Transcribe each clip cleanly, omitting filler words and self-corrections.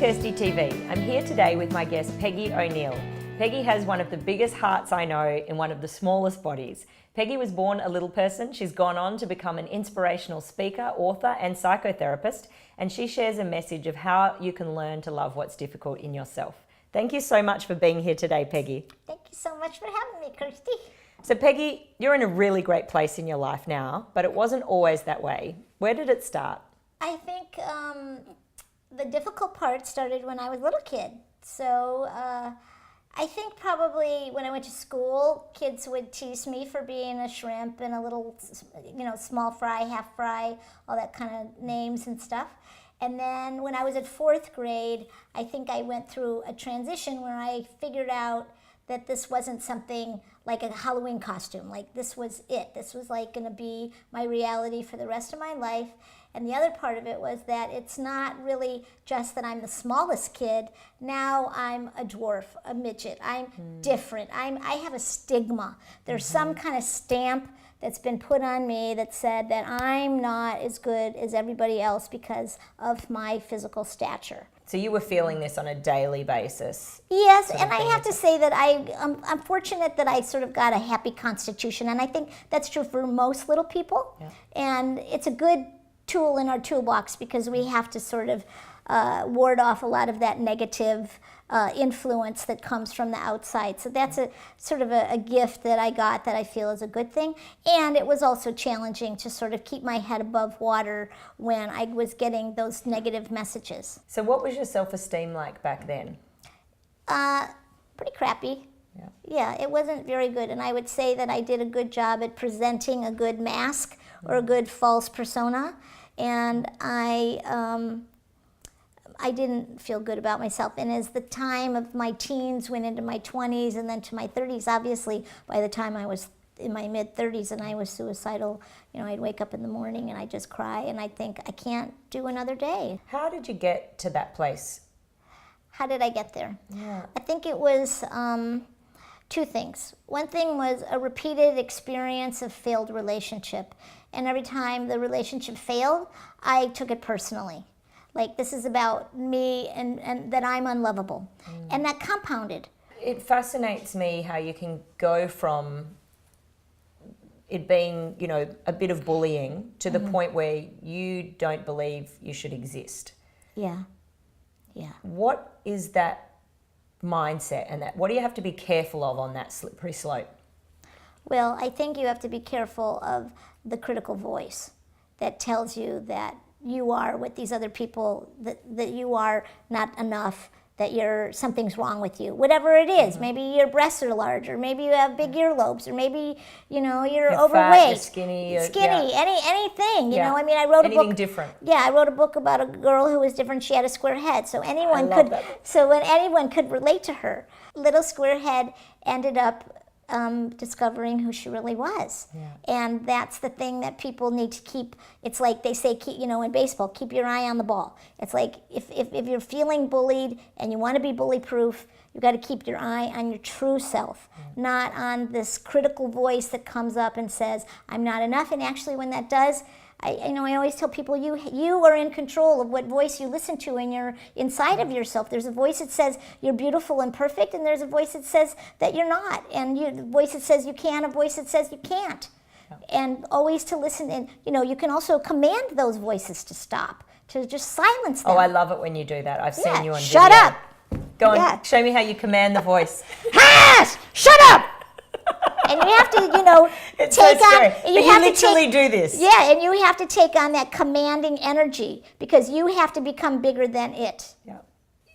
Kirsty TV. I'm here today with my guest Peggy O'Neill. Peggy has one of the biggest hearts I know in one of the smallest bodies. Peggy was born a little person. She's gone on to become an inspirational speaker, author and psychotherapist, and she shares a message of how you can learn to love what's difficult in yourself. Thank you so much for being here today, Peggy. Thank you so much for having me, Kirsty. So Peggy, you're in a really great place in your life now, but it wasn't always that way. Where did it start? I think the difficult part started when I was a little kid. So I think probably when I went to school, kids would tease me for being a shrimp and a little, small fry, half fry, all that kind of names and stuff. And then when I was at 4th grade, I think I went through a transition where I figured out that this wasn't something like a Halloween costume. Like this was it. This was like going to be my reality for the rest of my life. And the other part of it was that it's not really just that I'm the smallest kid. Now I'm a dwarf, a midget. I'm different. I have a stigma. There's some kind of stamp that's been put on me that said that I'm not as good as everybody else because of my physical stature. So you were feeling this on a daily basis? Yes, and I have to say that I'm fortunate that I sort of got a happy constitution, and I think that's true for most little people. Yeah. And it's a good tool in our toolbox because we have to sort of ward off a lot of that negative influence that comes from the outside. So that's a sort of a gift that I got that I feel is a good thing. And it was also challenging to sort of keep my head above water when I was getting those negative messages. So what was your self-esteem like back then? Pretty crappy. Yeah, it wasn't very good. And I would say that I did a good job at presenting a good mask or a good false persona. And I didn't feel good about myself. And as the time of my teens went into my 20s and then to my 30s, obviously by the time I was in my mid-30s and I was suicidal, I'd wake up in the morning and I'd just cry and I'd think, I can't do another day. How did you get to that place? How did I get there? Yeah. I think it was two things. One thing was a repeated experience of failed relationship. And every time the relationship failed, I took it personally. Like, this is about me and that I'm unlovable. And that compounded. It fascinates me how you can go from it being, a bit of bullying to the point where you don't believe you should exist. Yeah. What is that mindset and what do you have to be careful of on that slippery slope? Well, I think you have to be careful of the critical voice that tells you that you are with these other people, that you are not enough, that something's wrong with you. Whatever it is, maybe your breasts are large, or maybe you have big earlobes, or maybe, you're overweight. Fat, you're skinny. Anything, Yeah. I wrote a book. Anything different. Yeah, I wrote a book about a girl who was different. She had a square head, so anyone could relate to her. Little square head ended up discovering who she really was. Yeah. And that's the thing that people need to keep. It's like they say, in baseball, keep your eye on the ball. It's like if you're feeling bullied and you want to be bully proof, you've got to keep your eye on your true self, not on this critical voice that comes up and says, I'm not enough. And actually when that does, I always tell people you are in control of what voice you listen to when you're inside of yourself. There's a voice that says you're beautiful and perfect, and there's a voice that says that you're not. And the voice that says you can, a voice that says you can't. Yeah. And always to listen. And you can also command those voices to stop, to just silence them. Oh, I love it when you do that. I've seen you on video. Shut up. Go on, show me how you command the voice. Yes! Shut up! And you have to, it's take so on. But you literally do this. Yeah, and you have to take on that commanding energy because you have to become bigger than it. Yeah.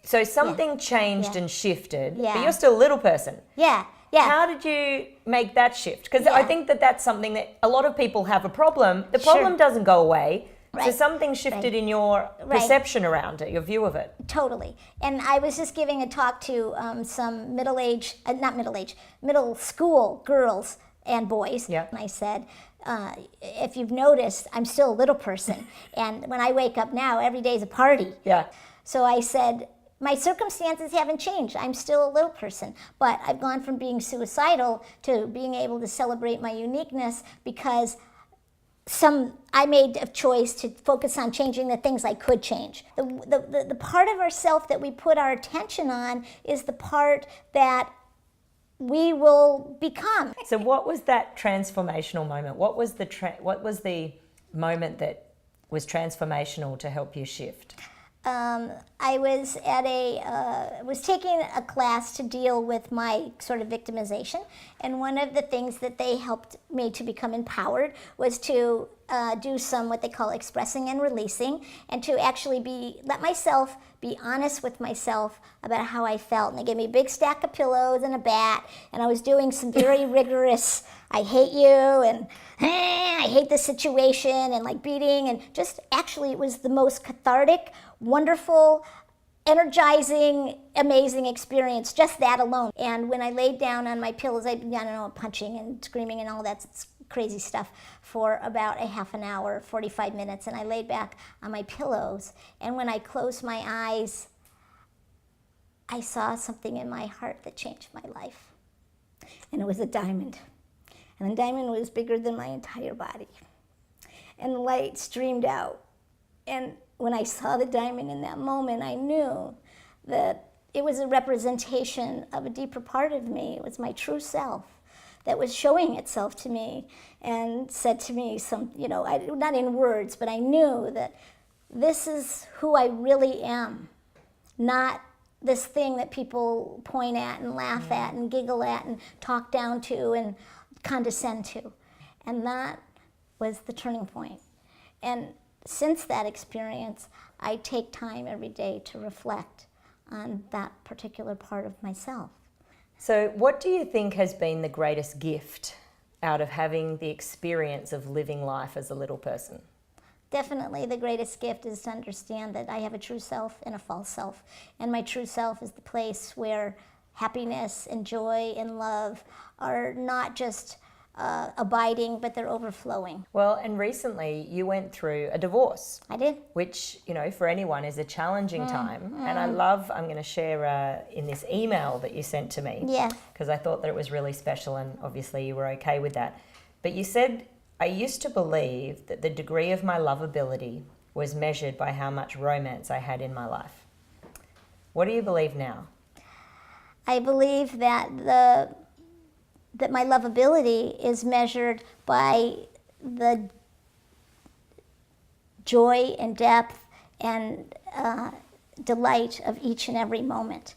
So something changed and shifted, but you're still a little person. Yeah. How did you make that shift? Because I think that's something that a lot of people have a problem. The problem doesn't go away. Right. So something shifted in your perception around it, your view of it. Totally. And I was just giving a talk to some middle school girls and boys. Yeah. And I said, if you've noticed, I'm still a little person. And when I wake up now, every day is a party. Yeah. So I said, my circumstances haven't changed. I'm still a little person. But I've gone from being suicidal to being able to celebrate my uniqueness because I made a choice to focus on changing the things I could change. The part of ourself that we put our attention on is the part that we will become. So what was that transformational moment? What was the moment that was transformational to help you shift? I was was taking a class to deal with my sort of victimization, and one of the things that they helped me to become empowered was to do some what they call expressing and releasing, and to actually let myself be honest with myself about how I felt. And they gave me a big stack of pillows and a bat, and I was doing some very rigorous, I hate you, and I hate this situation, and like beating, and just actually it was the most cathartic, wonderful, energizing, amazing experience, just that alone. And when I laid down on my pillows, I don't know, punching and screaming and all that crazy stuff for about a half an hour, 45 minutes, and I laid back on my pillows, and when I closed my eyes, I saw something in my heart that changed my life. And it was a diamond. And the diamond was bigger than my entire body. And the light streamed out. And when I saw the diamond in that moment, I knew that it was a representation of a deeper part of me. It was my true self that was showing itself to me and said to me not in words, but I knew that this is who I really am, not this thing that people point at and laugh at and giggle at and talk down to and condescend to. And that was the turning point. And since that experience, I take time every day to reflect on that particular part of myself. So what do you think has been the greatest gift out of having the experience of living life as a little person? Definitely the greatest gift is to understand that I have a true self and a false self. And my true self is the place where happiness and joy and love are not just abiding, but they're overflowing. Well, and recently you went through a divorce. I did. Which, for anyone is a challenging time. And I'm going to share in this email that you sent to me. Yeah. Because I thought that it was really special, and obviously you were okay with that. But you said, I used to believe that the degree of my lovability was measured by how much romance I had in my life. What do you believe now? I believe that my lovability is measured by the joy and depth and delight of each and every moment.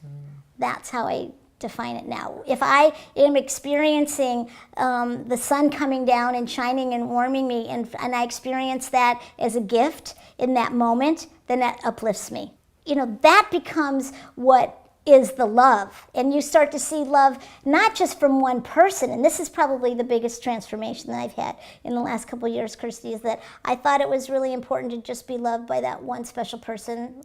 That's how I define it now. If I am experiencing the sun coming down and shining and warming me, and I experience that as a gift in that moment, then that uplifts me. That becomes what is the love. And you start to see love not just from one person, and this is probably the biggest transformation that I've had in the last couple of years, Kirsty, is that I thought it was really important to just be loved by that one special person,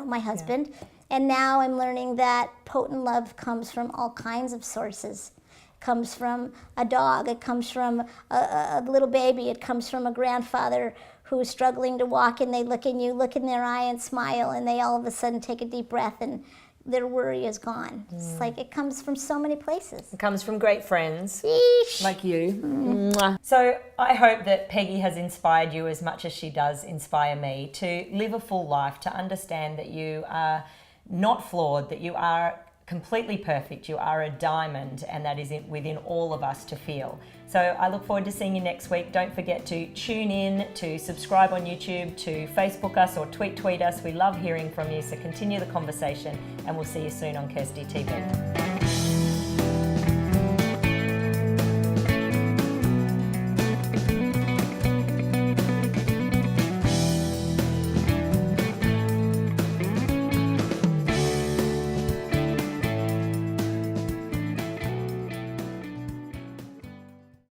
my husband. Yeah. And now I'm learning that potent love comes from all kinds of sources. It comes from a dog, it comes from a little baby, it comes from a grandfather who's struggling to walk, and they look in their eye and smile, and they all of a sudden take a deep breath and their worry is gone. It's like it comes from so many places. It comes from great friends. Eesh. Like you. So I hope that Peggy has inspired you as much as she does inspire me to live a full life, to understand that you are not flawed, that you are completely perfect, you are a diamond, and that is within all of us to feel. So I look forward to seeing you next week. Don't forget to tune in, to subscribe on YouTube, to Facebook us or tweet us. We love hearing from you, so continue the conversation, and we'll see you soon on Kirsty TV.